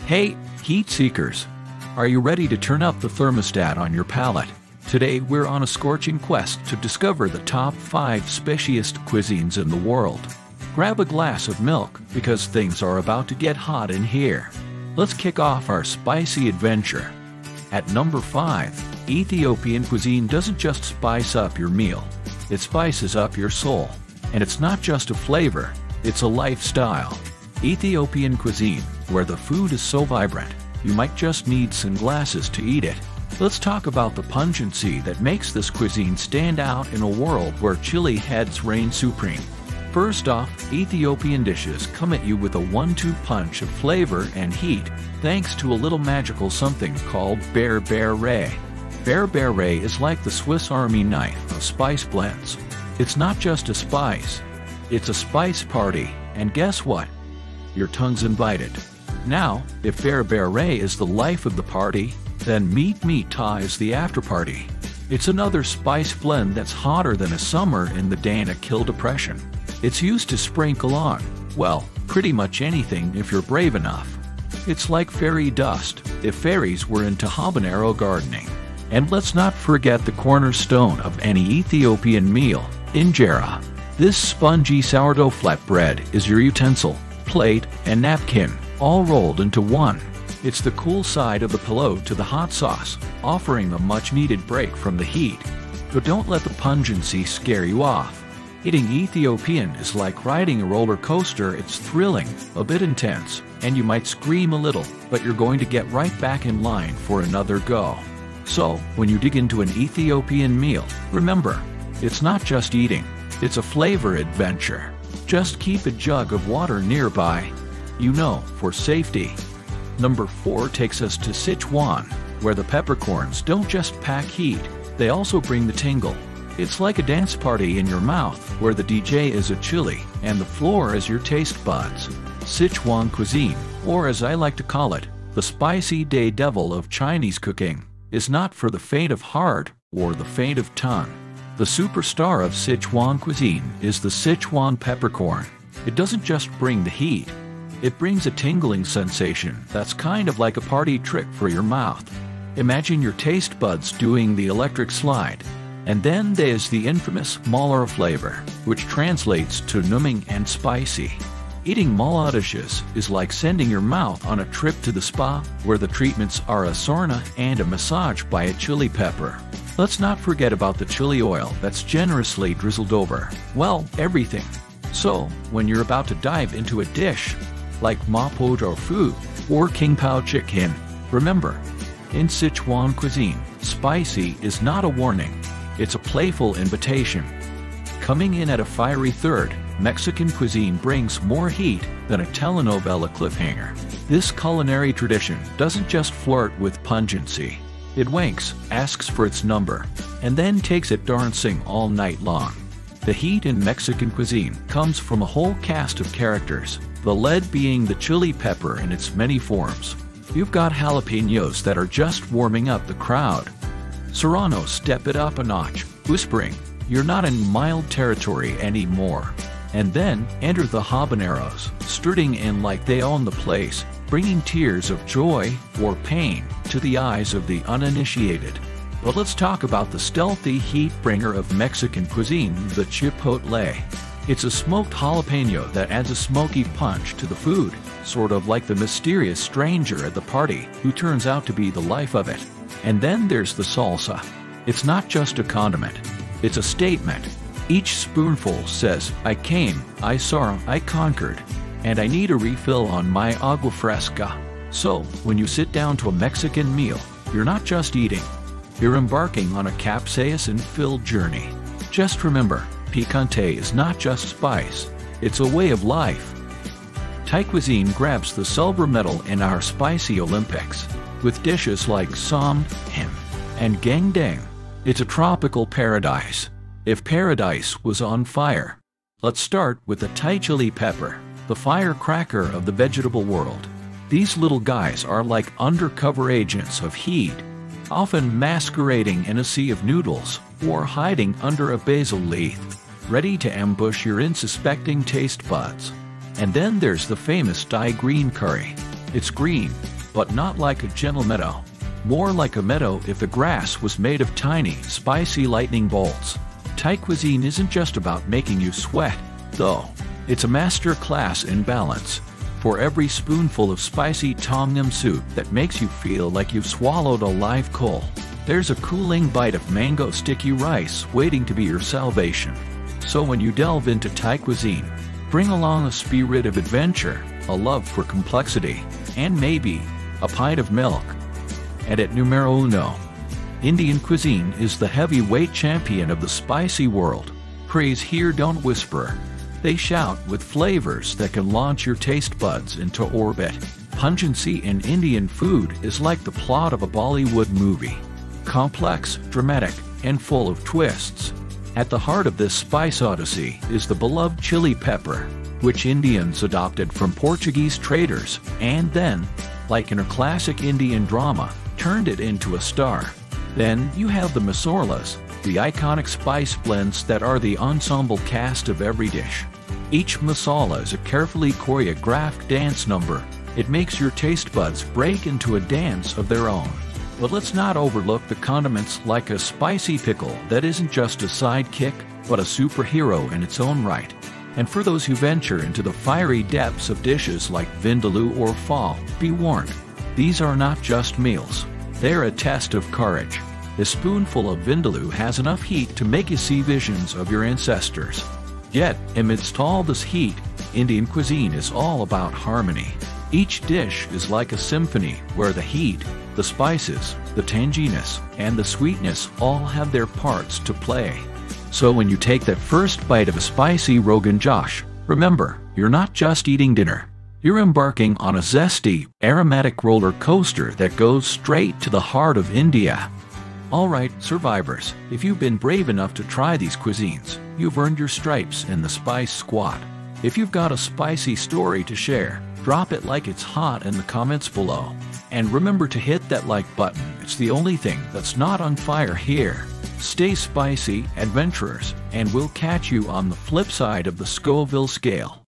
Hey, heat seekers! Are you ready to turn up the thermostat on your palate? Today we're on a scorching quest to discover the top 5 spiciest cuisines in the world. Grab a glass of milk because things are about to get hot in here. Let's kick off our spicy adventure. At number 5, Ethiopian cuisine doesn't just spice up your meal, it spices up your soul. And it's not just a flavor, it's a lifestyle. Ethiopian cuisine, where the food is so vibrant, you might just need sunglasses to eat it. Let's talk about the pungency that makes this cuisine stand out in a world where chili heads reign supreme. First off, Ethiopian dishes come at you with a 1-2 punch of flavor and heat, thanks to a little magical something called berbere. Berbere is like the Swiss Army knife of spice blends. It's not just a spice, it's a spice party, and guess what? Your tongue's invited. Now, if berbere is the life of the party, then meat ta is the after-party. It's another spice blend that's hotter than a summer in the Danakil Depression. It's used to sprinkle on, well, pretty much anything if you're brave enough. It's like fairy dust, if fairies were into habanero gardening. And let's not forget the cornerstone of any Ethiopian meal, injera. This spongy sourdough flatbread is your utensil, plate, and napkin, all rolled into one. It's the cool side of the pillow to the hot sauce, offering a much-needed break from the heat. But don't let the pungency scare you off. Eating Ethiopian is like riding a roller coaster. It's thrilling, a bit intense, and you might scream a little, but you're going to get right back in line for another go. So, when you dig into an Ethiopian meal, remember, it's not just eating, it's a flavor adventure. Just keep a jug of water nearby, for safety. Number 4 takes us to Sichuan, where the peppercorns don't just pack heat, they also bring the tingle. It's like a dance party in your mouth, where the DJ is a chili and the floor is your taste buds. Sichuan cuisine, or as I like to call it, the spicy daredevil of Chinese cooking, is not for the faint of heart or the faint of tongue. The superstar of Sichuan cuisine is the Sichuan peppercorn. It doesn't just bring the heat, it brings a tingling sensation that's kind of like a party trick for your mouth. Imagine your taste buds doing the electric slide. And then there's the infamous mala flavor, which translates to numbing and spicy. Eating mala dishes is like sending your mouth on a trip to the spa, where the treatments are a sauna and a massage by a chili pepper. Let's not forget about the chili oil that's generously drizzled over, well, everything. So, when you're about to dive into a dish, like mapo tofu or king pao chicken, remember, in Sichuan cuisine, spicy is not a warning, it's a playful invitation. Coming in at a fiery third, Mexican cuisine brings more heat than a telenovela cliffhanger. This culinary tradition doesn't just flirt with pungency. It winks, asks for its number, and then takes it dancing all night long. The heat in Mexican cuisine comes from a whole cast of characters, the lead being the chili pepper in its many forms. You've got jalapenos that are just warming up the crowd. Serranos step it up a notch, whispering, "You're not in mild territory anymore." And then enter the habaneros, strutting in like they own the place, bringing tears of joy or pain to the eyes of the uninitiated. But let's talk about the stealthy heat bringer of Mexican cuisine, the chipotle. It's a smoked jalapeno that adds a smoky punch to the food, sort of like the mysterious stranger at the party who turns out to be the life of it. And then there's the salsa. It's not just a condiment, it's a statement. Each spoonful says, "I came, I saw, I conquered, and I need a refill on my agua fresca." So, when you sit down to a Mexican meal, you're not just eating, you're embarking on a capsaicin-filled journey. Just remember, picante is not just spice, it's a way of life. Thai cuisine grabs the silver medal in our spicy Olympics, with dishes like som, him, and gangdang. It's a tropical paradise. If paradise was on fire. Let's start with the Thai chili pepper, the firecracker of the vegetable world. These little guys are like undercover agents of heat, often masquerading in a sea of noodles or hiding under a basil leaf, ready to ambush your unsuspecting taste buds. And then there's the famous Thai green curry. It's green, but not like a gentle meadow. More like a meadow if the grass was made of tiny, spicy lightning bolts. Thai cuisine isn't just about making you sweat, though. It's a master class in balance. For every spoonful of spicy tom yum soup that makes you feel like you've swallowed a live coal, there's a cooling bite of mango sticky rice waiting to be your salvation. So when you delve into Thai cuisine, bring along a spirit of adventure, a love for complexity, and maybe a pint of milk. And at numero uno, Indian cuisine is the heavyweight champion of the spicy world. Praise here don't whisper. They shout with flavors that can launch your taste buds into orbit. Pungency in Indian food is like the plot of a Bollywood movie. Complex, dramatic, and full of twists. At the heart of this spice odyssey is the beloved chili pepper, which Indians adopted from Portuguese traders and then, like in a classic Indian drama, turned it into a star. Then you have the masalas, the iconic spice blends that are the ensemble cast of every dish. Each masala is a carefully choreographed dance number. It makes your taste buds break into a dance of their own. But let's not overlook the condiments like a spicy pickle that isn't just a sidekick, but a superhero in its own right. And for those who venture into the fiery depths of dishes like vindaloo or pho, be warned, these are not just meals. They're a test of courage. A spoonful of vindaloo has enough heat to make you see visions of your ancestors. Yet, amidst all this heat, Indian cuisine is all about harmony. Each dish is like a symphony where the heat, the spices, the tanginess, and the sweetness all have their parts to play. So when you take that first bite of a spicy Rogan Josh, remember, you're not just eating dinner. You're embarking on a zesty, aromatic roller coaster that goes straight to the heart of India. Alright, survivors, if you've been brave enough to try these cuisines, you've earned your stripes in the Spice Squad. If you've got a spicy story to share, drop it like it's hot in the comments below. And remember to hit that like button, it's the only thing that's not on fire here. Stay spicy, adventurers, and we'll catch you on the flip side of the Scoville scale.